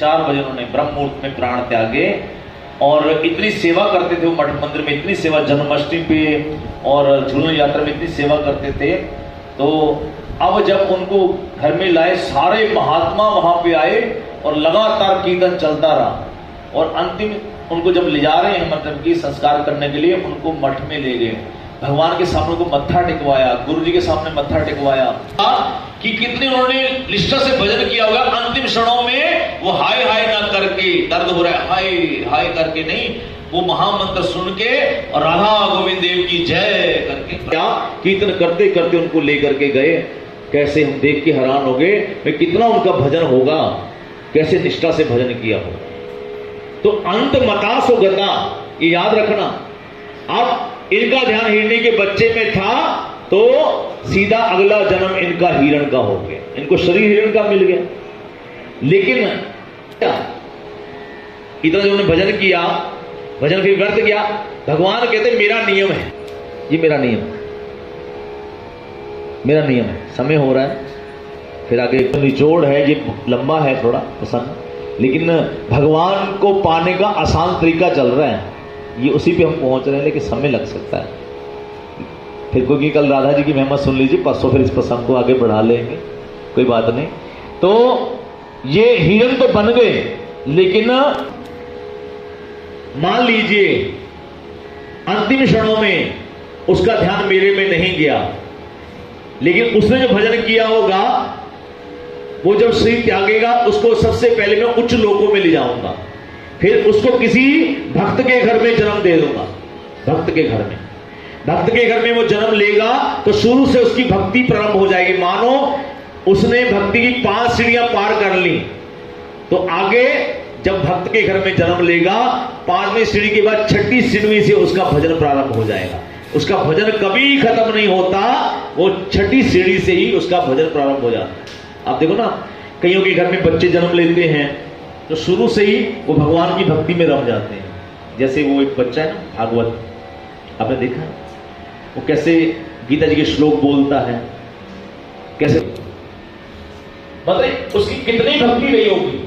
4 बजे उन्होंने ब्रह्म मुहूर्त में प्राण त्यागे। और इतनी सेवा करते थे वो मठ मंदिर में, इतनी सेवा, जन्माष्टमी पे और झूलन यात्रा में इतनी सेवा करते थे। तो अब जब उनको घर में लाए, सारे महात्मा वहां पे आए और लगातार कीर्तन चलता रहा। और अंतिम उनको जब ले जा रहे हैं मतलब कि संस्कार करने के लिए, उनको मठ में ले गए, भगवान के सामने उनको मत्था टिकवाया, गुरु जी के सामने मत्था टिकवाया कि कितने उन्होंने निष्ठा से भजन किया होगा। अंतिम क्षणों में वो हाय हाय ना करके, दर्द हो रहा है हाय हाय करके नहीं, वो महामंत्र सुन के और राधा गोविंद देव की जय करके क्या कीर्तन करते करते उनको लेकर के गए। कैसे हम देख के हैरान हो गए कि कितना उनका भजन होगा, कैसे निष्ठा से भजन किया हो। तो अंत मतासो गता, ये याद रखना। अब इनका ध्यान हिरणी के बच्चे में था तो सीधा अगला जन्म इनका हिरण का हो गया, इनको शरीर हिरण का मिल गया। लेकिन इतना जो उन्होंने भजन किया, भजन फिर व्यर्थ किया। भगवान कहते मेरा नियम है, ये मेरा नियम, मेरा नियम है। समय हो रहा है, फिर आगे निचोड़ है, ये लंबा है थोड़ा प्रसंग, लेकिन भगवान को पाने का आसान तरीका चल रहा है, ये उसी पे हम पहुंच रहे हैं, लेकिन समय लग सकता है। फिर क्योंकि कल राधा जी की महिमा सुन लीजिए, परसों फिर इस प्रसंग को आगे बढ़ा लेंगे, कोई बात नहीं। तो ये हिरण तो बन गए, लेकिन मान लीजिए अंतिम क्षणों में उसका ध्यान मेरे में नहीं गया, लेकिन उसने जो भजन किया होगा वो जब शरीर त्यागेगा उसको सबसे पहले मैं उच्च लोकों में ले जाऊंगा, फिर उसको किसी भक्त के घर में जन्म दे दूंगा। भक्त के घर में, भक्त के घर में वो जन्म लेगा तो शुरू से उसकी भक्ति प्रारंभ हो जाएगी। मानो उसने भक्ति की 5 सीढ़ियां पार कर ली, तो आगे जब भक्त के घर में जन्म लेगा 5वीं सीढ़ी के बाद 6ठी सीढ़ी से उसका भजन प्रारंभ हो जाएगा। उसका भजन कभी खत्म नहीं होता, वो 6ठी सीढ़ी से ही उसका भजन प्रारंभ हो जाता है। आप देखो ना, कईयों के घर में बच्चे जन्म लेते हैं तो शुरू से ही वो भगवान की भक्ति में रम जाते हैं। जैसे वो एक बच्चा है ना, भागवत, आपने देखा वो कैसे गीता जी के श्लोक बोलता है, कैसे मतलब उसकी कितनी भक्ति रही होगी,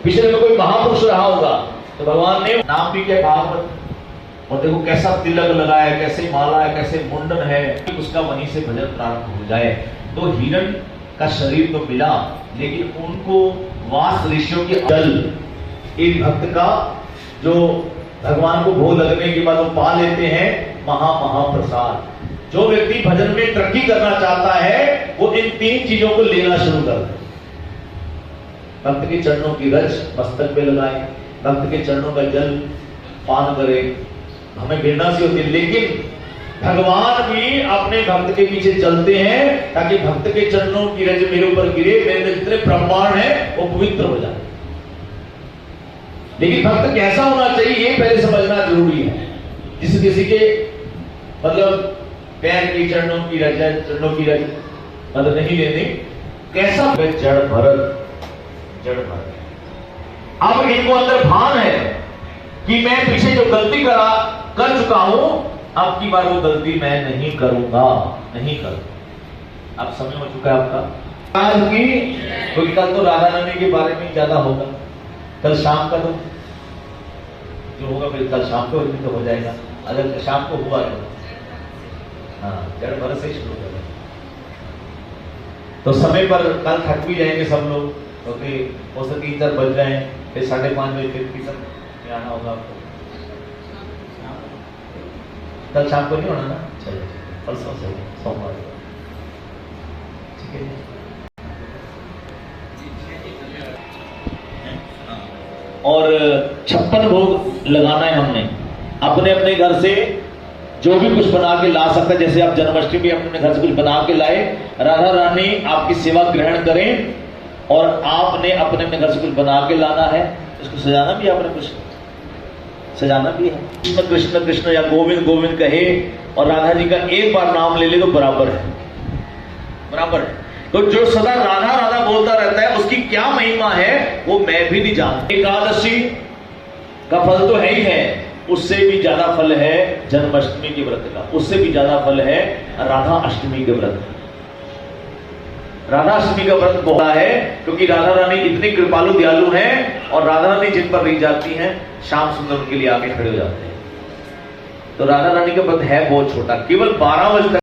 पिछले में कोई महापुरुष रहा होगा तो भगवान ने नाम भी क्या भागवत, और देखो कैसा तिलक लगाया, कैसे माला है, कैसे मुंडन है, उसका वहीं से भजन प्रारंभ हो जाए। तो हिरण का शरीर तो मिला, लेकिन उनको वास ऋषियों के जल, एक भक्त का जो भगवान को भोग लगने के बाद वो पा लेते हैं महाप्रसाद। जो व्यक्ति भजन में तरक्की करना चाहता है वो इन 3 चीजों को लेना शुरू कर दे। भक्त के चरणों की रज मस्तक पे लगाए, भक्त के चरणों का जल पान करे, हमें प्रेरणा सी होती है। लेकिन भगवान भी अपने भक्त के पीछे चलते हैं ताकि भक्त के चरणों की रज मेरे ऊपर गिरे, मेरे जितने ब्रह्मांड है वो पवित्र हो जाए। लेकिन भक्त कैसा होना चाहिए ये पहले समझना जरूरी है। जिस किसी के मतलब पैर की चरणों की रज, चरणों की रज मतलब नहीं लेनी, कैसा जड़ भरत, जड़ भरत। अब इनको अंदर भान है कि मैं पीछे जो गलती कर चुका हूं, अब की बार वो गलती मैं नहीं करूंगा, नहीं करूंगा। अब समय हो चुका है आपका आज की, क्योंकि कल तो राधा रानी के बारे में ज्यादा होगा, कल शाम का तो जो होगा फिर कल शाम को तो हो जाएगा, अगर शाम को हुआ तो हाँ जड़ भर से शुरू करें तो समय पर कल थक भी जाएंगे सब लोग, क्योंकि हो सके 3-4 बज जाए, फिर 5:30 बजे फिर कीर्तन में आना होगा आपको। कल शाम को नहीं होना ना, चलो परसों से सोमवार, ठीक है। और 56 भोग लगाना है हमने अपने अपने घर से, जो भी कुछ बना के ला सकता है। जैसे आप जन्माष्टमी भी अपने घर से कुछ बना के लाए, राधा रानी आपकी सेवा ग्रहण करें, और आपने अपने अपने घर से कुछ बना के लाना है, इसको सजाना भी आपने कुछ सजाना भी है। कृष्ण कृष्ण कृष्ण या गोविंद गोविंद कहे और राधा जी का एक बार नाम ले ले तो बराबर है, बराबर है। तो जो सदा राधा राधा बोलता रहता है उसकी क्या महिमा है वो मैं भी नहीं जानता। एकादशी का फल तो है ही है, उससे भी ज्यादा फल है जन्माष्टमी के व्रत का, उससे भी ज्यादा फल है राधा अष्टमी के व्रत का। राधाष्टमी का व्रत बहुत है, क्योंकि राधा रानी इतनी कृपालु दयालु हैं और राधा रानी जिन पर रीझ जाती हैं श्याम सुंदर उनके लिए आके खड़े हो जाते हैं। तो राधा रानी का व्रत है बहुत छोटा, केवल 12 बजे तक